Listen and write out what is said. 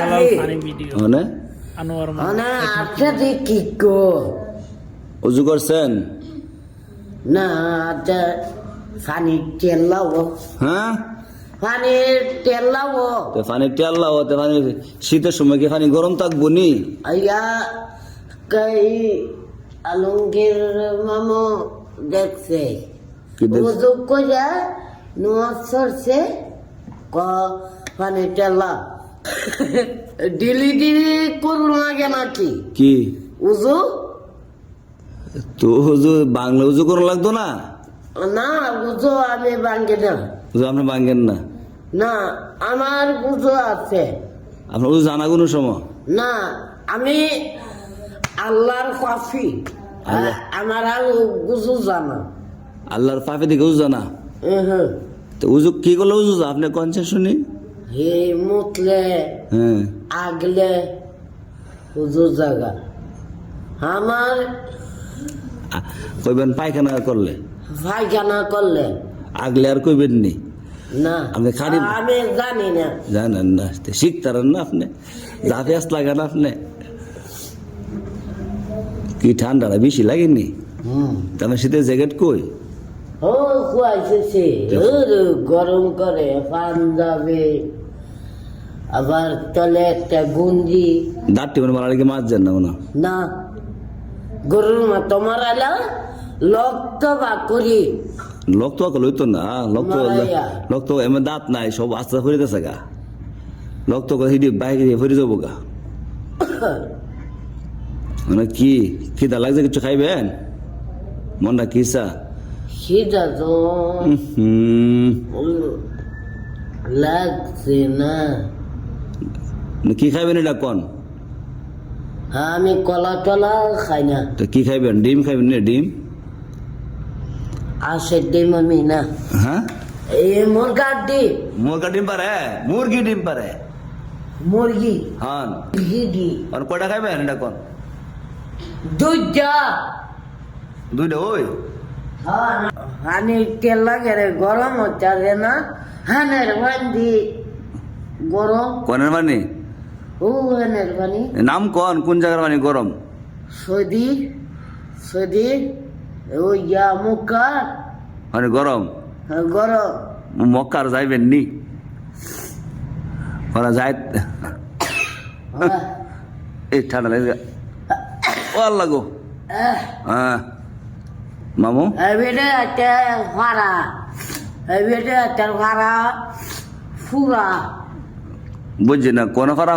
হালাল পানি ভিডিও মানে আনোয়ার না আচ্ছা কি কো উজু করছেন? না আচ্ছা পানি তেল লাও হ্যাঁ, পানি তেল লাও তো পানি তেল লাও, তো পানি শীতের সময় কি পানি গরম থাকবো নি? আইয়া কই আলমগীর মামু দেখছে কি দেখ- উজু কইরা নোয়াজ সরছে ক পানি তেল লাও ডিলি করুন লাগে নাকি কি উজু তো উজু বাংলা উজু করা লাগতো না? না উজু আমি ভাঙ্গি না উজু আপনি ভাঙ্গেন না? না আমার উজু আছে আপনার উজু জানা কোনো সময়? না আমি আল্লাহর কফি আল্লাহ। আমার আর উজু জানা আল্লাহর পাপে দিকে উজু জানা? হ্যাঁ তো উজু কি করলে উজু যা? আপনি কনসে শুনি? হে মুতলে হ্যাঁ, আগলে উজু জাগা আমার কইবেন পায়খানা করলে, পায়খানা করলে আগলে আর কইবেন নি? না আপনি খালি আমি জানি না জানেন না, শিখতারেন না আপনি? জাফিয়াস লাগান আপনি? কি ঠান্ডাটা বেশি লাগেনি? তাহলে শীতের জ্যাকেট কই? ও খুয়াইছে গরম করে পাঞ্জাবে আবার তলে একটা গুঞ্জি দাঁতটি মানে মারার কি মারছেন না মনে? না গরুর মতো মারাইলা লক্ত বা করি লোক তো লইতো না, মারাইয়া। লোক তো এমন দাঁত নাই, সব আস্তে ফিরে গেছে গা। লোক তো হিডি বাইরে দিয়ে ফিরে যাবো গা। মানে কি খিদা লাগছে, কিছু খাইবেন? মনটা কিসা? সিধা তো লাগছে না কি খাইবেন এটা কোন? আমি কলা টলা খাই না তো কি খাইবেন? ডিম খাইবেন না? ডিম আসে ডিম আমি না হ্যাঁ, এই মুরগার ডিম মুরগা ডিম পারে? মুরগি ডিম পারে? মুরগি হ্যাঁ, মুরগি আর কয়টা খাইবেন এটা কোন? দুইটা দুইটা ওই হানি তেল লাগে রে গরম হচ্ছে না হানের বান্দি গরম কোনের মানে ও হানের বানি নাম কোন জায়গার মানে গরম? সৌদি সৌদি ও ইয়া মুক্কা মানে গরম গরম মক্কার যাইবেন নি? ওরা যায় এই ঠান্ডা লাগে ও আল্লাহ গো। হ্যাঁ মামু এবারে একটা ভাড়া এবারে একটা ভাড়া ফুরা বুঝছি না কোন খারাপ